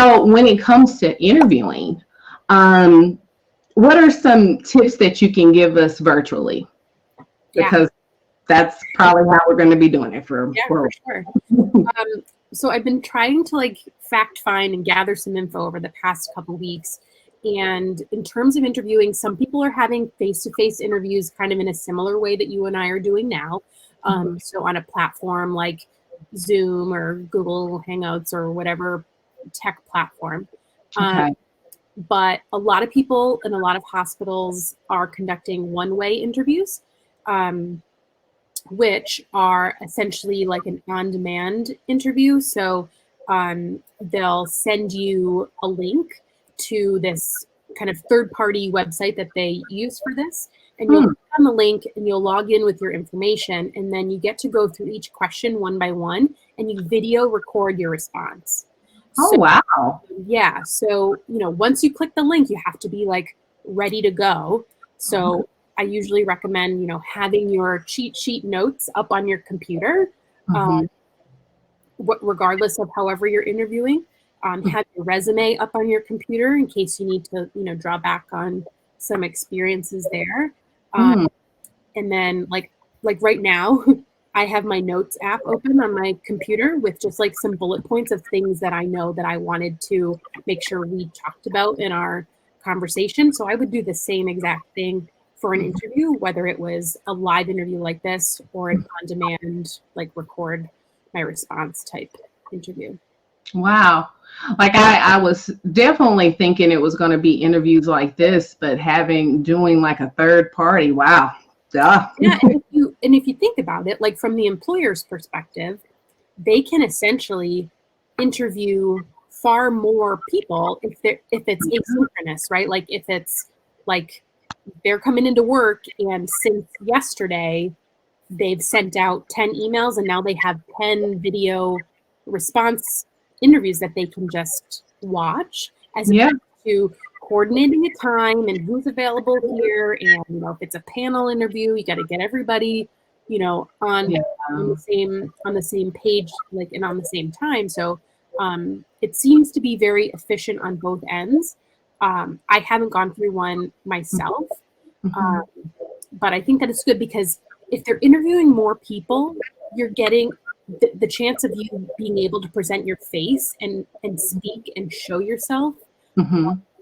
So when it comes to interviewing, what are some tips that you can give us virtually? Because that's probably how we're going to be doing it for sure. So I've been trying to like fact find and gather some info over the past couple weeks. And in terms of interviewing, some people are having face-to-face interviews kind of in a similar way that you and I are doing now. So on a platform like Zoom or Google Hangouts or whatever tech platform. But a lot of people in a lot of hospitals are conducting one-way interviews, which are essentially like an on-demand interview. So they'll send you a link to this kind of third-party website that they use for this. And you'll click on the link and you'll log in with your information. And then you get to go through each question one by one and you video record your response. Oh, wow. Yeah. So, once you click the link, you have to be like ready to go. So I usually recommend, having your cheat sheet notes up on your computer, regardless of however you're interviewing. Have your resume up on your computer in case you need to, draw back on some experiences there. And then like right now, I have my notes app open on my computer with just like some bullet points of things that I know that I wanted to make sure we talked about in our conversation. So I would do the same exact thing for an interview, whether it was a live interview like this or an on-demand, like record my response type interview. Wow. Like I was definitely thinking it was going to be interviews like this, but doing like a third party. Wow. Duh. Yeah. And if you think about it, like from the employer's perspective, they can essentially interview far more people if it's asynchronous, right? Like if it's like they're coming into work and since yesterday they've sent out 10 emails and now they have 10 video response interviews that they can just watch, as opposed to coordinating a time and who's available here. And if it's a panel interview, you got to get everybody on the same page, like, and on the same time. So it seems to be very efficient on both ends. I haven't gone through one myself, but I think that it's good because if they're interviewing more people, you're getting the chance of you being able to present your face and speak and show yourself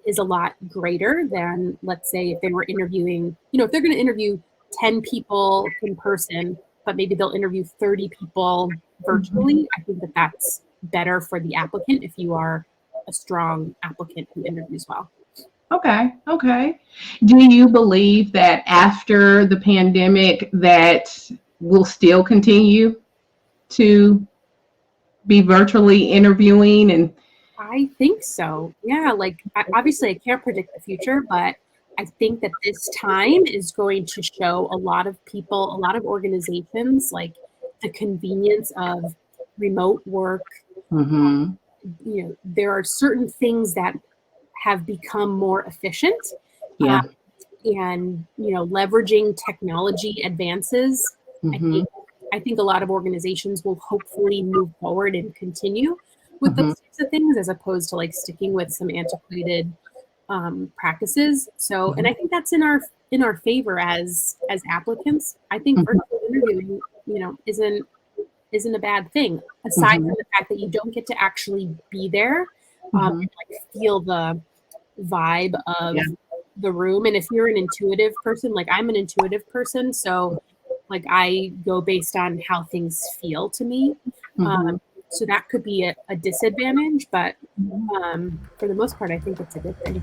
is a lot greater than, let's say, if they were interviewing, if they're going to interview 10 people in person, but maybe they'll interview 30 people virtually. I think that that's better for the applicant if you are a strong applicant who interviews well. Okay. Do you believe that after the pandemic that we'll still continue to be virtually interviewing? And I think so. Yeah, obviously I can't predict the future, but I think that this time is going to show a lot of people, a lot of organizations, like the convenience of remote work. There are certain things that have become more efficient. And leveraging technology advances. I think a lot of organizations will hopefully move forward and continue with those types of things, as opposed to like sticking with some antiquated practices. So, and I think that's in our favor as applicants. I think virtual interviewing, isn't a bad thing, aside from the fact that you don't get to actually be there, and like feel the vibe of the room. And if you're an intuitive person, like I'm an intuitive person, so like I go based on how things feel to me. So that could be a disadvantage, but for the most part, I think it's a good thing.